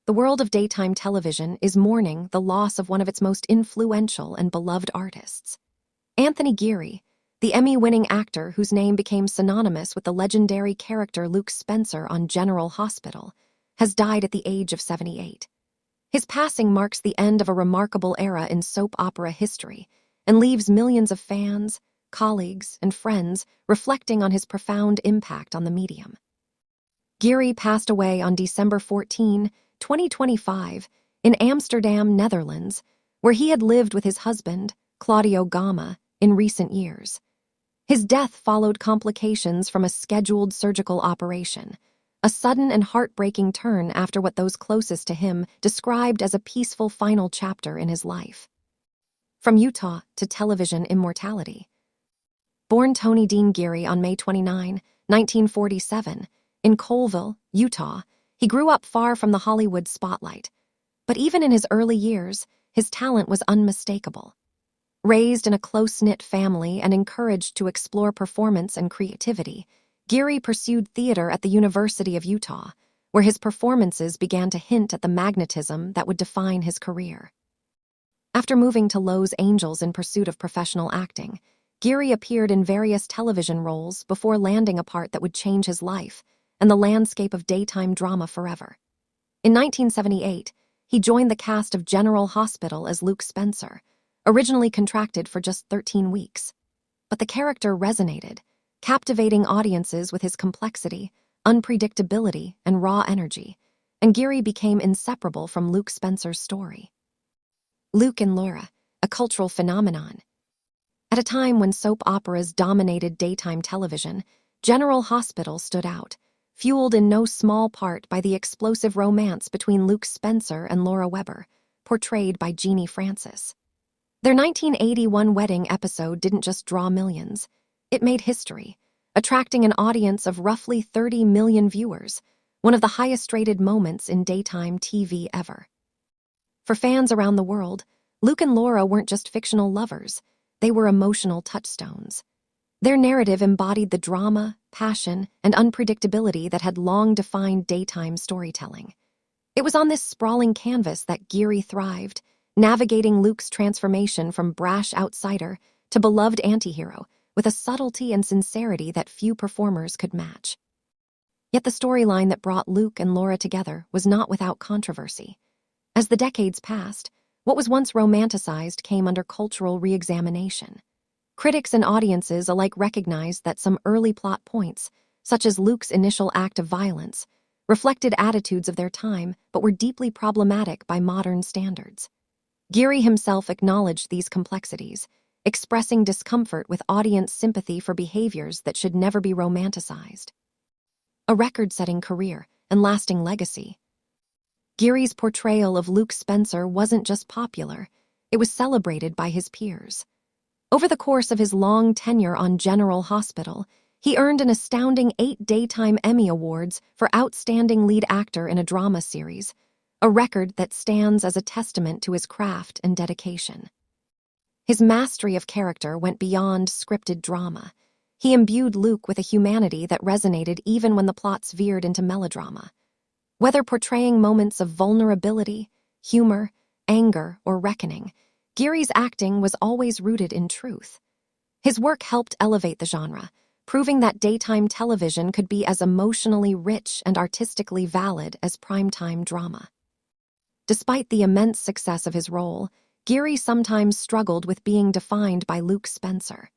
the world of daytime television is mourning the loss of one of its most influential and beloved artists. Anthony Geary, the Emmy-winning actor whose name became synonymous with the legendary character Luke Spencer on General Hospital, has died at the age of 78. His passing marks the end of a remarkable era in soap opera history and leaves millions of fans, colleagues, and friends reflecting on his profound impact on the medium. Geary passed away on December 14, 2025, in Amsterdam, Netherlands, where he had lived with his husband, Claudio Gama, in recent years. His death followed complications from a scheduled surgical operation, a sudden and heartbreaking turn after what those closest to him described as a peaceful final chapter in his life. From Utah to television immortality. Born Tony Dean Geary on May 29, 1947, in Colville, Utah, he grew up far from the Hollywood spotlight. But even in his early years, his talent was unmistakable. Raised in a close-knit family and encouraged to explore performance and creativity, Geary pursued theater at the University of Utah, where his performances began to hint at the magnetism that would define his career. After moving to Los Angeles in pursuit of professional acting, Geary appeared in various television roles before landing a part that would change his life and the landscape of daytime drama forever. In 1978, he joined the cast of General Hospital as Luke Spencer, originally contracted for just 13 weeks. But the character resonated, captivating audiences with his complexity, unpredictability, and raw energy, and Geary became inseparable from Luke Spencer's story. Luke and Laura, a cultural phenomenon. At a time when soap operas dominated daytime television, General Hospital stood out, fueled in no small part by the explosive romance between Luke Spencer and Laura Weber, portrayed by Jeannie Francis. Their 1981 wedding episode didn't just draw millions. It made history, attracting an audience of roughly 30 million viewers, one of the highest-rated moments in daytime TV ever. For fans around the world, Luke and Laura weren't just fictional lovers, they were emotional touchstones. Their narrative embodied the drama, passion, and unpredictability that had long defined daytime storytelling. It was on this sprawling canvas that Geary thrived, navigating Luke's transformation from brash outsider to beloved antihero with a subtlety and sincerity that few performers could match. Yet the storyline that brought Luke and Laura together was not without controversy. As the decades passed, what was once romanticized came under cultural re-examination. Critics and audiences alike recognized that some early plot points, such as Luke's initial act of violence, reflected attitudes of their time but were deeply problematic by modern standards. Geary himself acknowledged these complexities, expressing discomfort with audience sympathy for behaviors that should never be romanticized. A record-setting career and lasting legacy. Geary's portrayal of Luke Spencer wasn't just popular, it was celebrated by his peers. Over the course of his long tenure on General Hospital, he earned an astounding 8 Daytime Emmy Awards for Outstanding Lead Actor in a Drama Series, a record that stands as a testament to his craft and dedication. His mastery of character went beyond scripted drama. He imbued Luke with a humanity that resonated even when the plots veered into melodrama. Whether portraying moments of vulnerability, humor, anger, or reckoning, Geary's acting was always rooted in truth. His work helped elevate the genre, proving that daytime television could be as emotionally rich and artistically valid as primetime drama. Despite the immense success of his role, Geary sometimes struggled with being defined by Luke Spencer.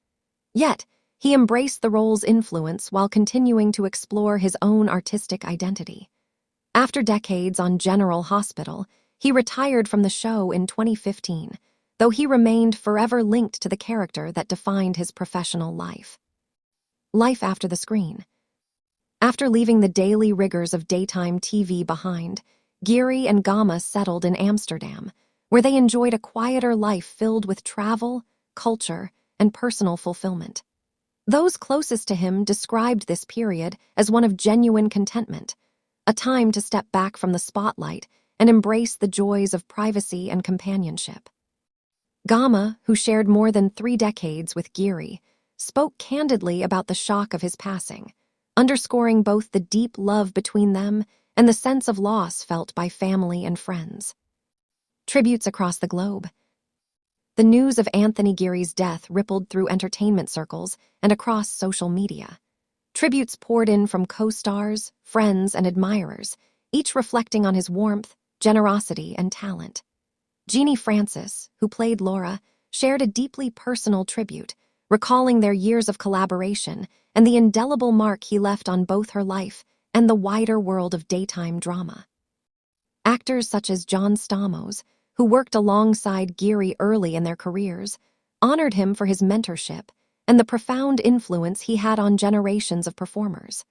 Yet, he embraced the role's influence while continuing to explore his own artistic identity. After decades on General Hospital, he retired from the show in 2015, though he remained forever linked to the character that defined his professional life. Life after the screen. After leaving the daily rigors of daytime TV behind, Geary and Gama settled in Amsterdam, where they enjoyed a quieter life filled with travel, culture, and personal fulfillment. Those closest to him described this period as one of genuine contentment, a time to step back from the spotlight and embrace the joys of privacy and companionship. Gama, who shared more than 3 decades with Geary, spoke candidly about the shock of his passing, underscoring both the deep love between them and the sense of loss felt by family and friends. Tributes across the globe. The news of Anthony Geary's death rippled through entertainment circles and across social media. Tributes poured in from co-stars, friends, and admirers, each reflecting on his warmth, generosity, and talent. Jeannie Francis, who played Laura, shared a deeply personal tribute, recalling their years of collaboration and the indelible mark he left on both her life and the wider world of daytime drama. Actors such as John Stamos, who worked alongside Geary early in their careers, honored him for his mentorship and the profound influence he had on generations of performers.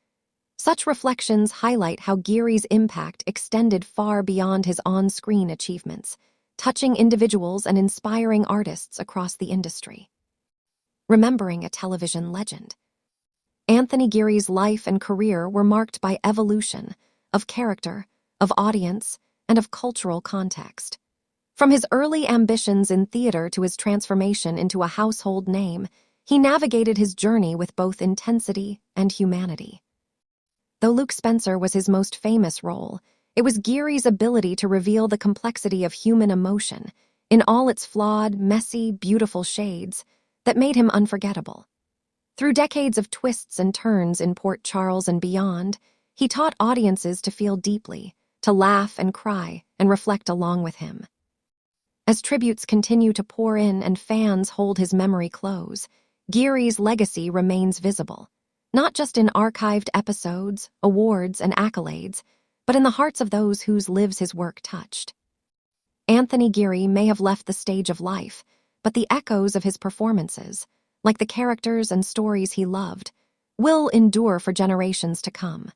Such reflections highlight how Geary's impact extended far beyond his on-screen achievements, touching individuals and inspiring artists across the industry. Remembering a television legend. Anthony Geary's life and career were marked by evolution of character, of audience, and of cultural context. From his early ambitions in theater to his transformation into a household name, he navigated his journey with both intensity and humanity. Though Luke Spencer was his most famous role, it was Geary's ability to reveal the complexity of human emotion, in all its flawed, messy, beautiful shades, that made him unforgettable. Through decades of twists and turns in Port Charles and beyond, he taught audiences to feel deeply, to laugh and cry and reflect along with him. As tributes continue to pour in and fans hold his memory close, Geary's legacy remains visible, not just in archived episodes, awards, and accolades, but in the hearts of those whose lives his work touched. Anthony Geary may have left the stage of life, but the echoes of his performances, like the characters and stories he loved, will endure for generations to come.